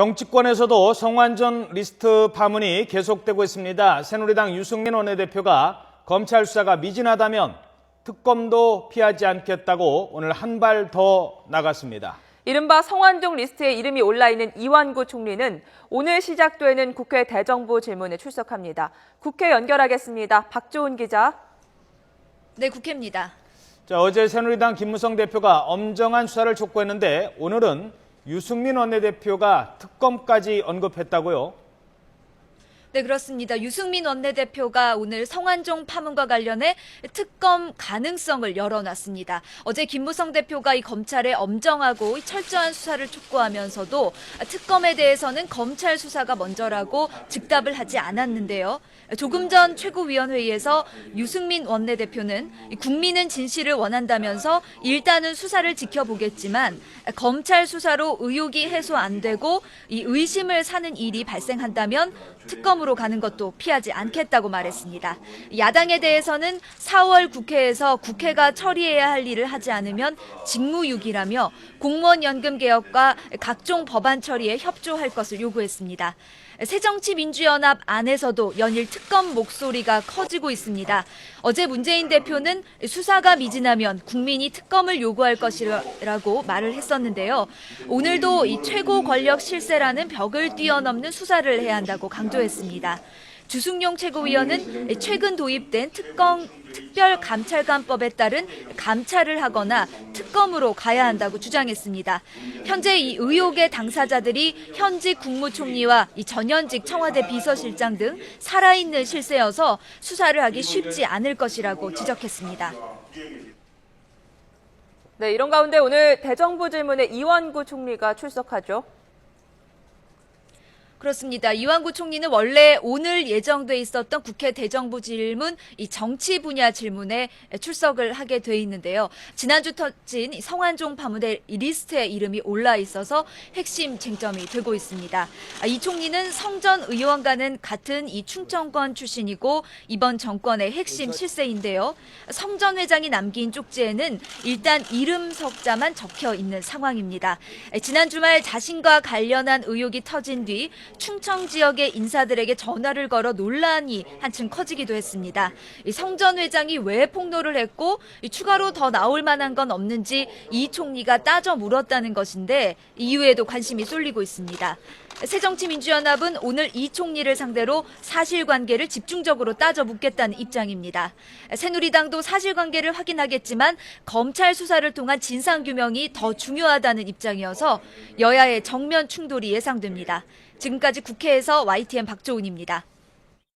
정치권에서도 성완종 리스트 파문이 계속되고 있습니다. 새누리당 유승민 원내대표가 검찰 수사가 미진하다면 특검도 피하지 않겠다고 오늘 한 발 더 나갔습니다. 이른바 성완종 리스트에 이름이 올라있는 이완구 총리는 오늘 시작되는 국회 대정부 질문에 출석합니다. 국회 연결하겠습니다. 박조은 기자. 네, 국회입니다. 어제 새누리당 김무성 대표가 엄정한 수사를 촉구했는데 오늘은 유승민 원내대표가 특검까지 언급했다고요? 네, 그렇습니다. 유승민 원내대표가 오늘 성완종 파문과 관련해 특검 가능성을 열어놨습니다. 어제 김무성 대표가 이 검찰의 엄정하고 철저한 수사를 촉구하면서도 특검에 대해서는 검찰 수사가 먼저라고 즉답을 하지 않았는데요. 조금 전 최고위원회의에서 유승민 원내대표는 국민은 진실을 원한다면서 일단은 수사를 지켜보겠지만 검찰 수사로 의혹이 해소 안 되고 이 의심을 사는 일이 발생한다면 특검으로 가는 것도 피하지 않겠다고 말했습니다. 야당에 대해서는 4월 국회에서 국회가 처리해야 할 일을 하지 않으면 직무유기라며 공무원 연금 개혁과 각종 법안 처리에 협조할 것을 요구했습니다. 새정치민주연합 안에서도 연일 특검 목소리가 커지고 있습니다. 어제 문재인 대표는 수사가 미진하면 국민이 특검을 요구할 것이라고 말을 했었는데요. 오늘도 이 최고 권력 실세라는 벽을 뛰어넘는 수사를 해야 한다고 강조했습니다. 주승용 최고위원은 최근 도입된 특별감찰관법에 따른 감찰을 하거나 특검으로 가야 한다고 주장했습니다. 현재 이 의혹의 당사자들이 현직 국무총리와 이 전현직 청와대 비서실장 등 살아있는 실세여서 수사를 하기 쉽지 않을 것이라고 지적했습니다. 네, 이런 가운데 오늘 대정부 질문에 이완구 총리가 출석하죠. 그렇습니다. 이완구 총리는 원래 오늘 예정돼 있었던 국회 대정부 질문, 이 정치 분야 질문에 출석을 하게 돼 있는데요. 지난주 터진 성완종 파문의 리스트에 이름이 올라 있어서 핵심 쟁점이 되고 있습니다. 이 총리는 성전 의원과는 같은 이 충청권 출신이고 이번 정권의 핵심 실세인데요. 성 전 회장이 남긴 쪽지에는 일단 이름 석자만 적혀 있는 상황입니다. 지난 주말 자신과 관련한 의혹이 터진 뒤 충청 지역의 인사들에게 전화를 걸어 논란이 한층 커지기도 했습니다. 성 전 회장이 왜 폭로를 했고 추가로 더 나올 만한 건 없는지 이 총리가 따져 물었다는 것인데 이후에도 관심이 쏠리고 있습니다. 새정치민주연합은 오늘 이 총리를 상대로 사실관계를 집중적으로 따져 묻겠다는 입장입니다. 새누리당도 사실관계를 확인하겠지만 검찰 수사를 통한 진상규명이 더 중요하다는 입장이어서 여야의 정면 충돌이 예상됩니다. 지금까지 국회에서 YTN 박조은입니다.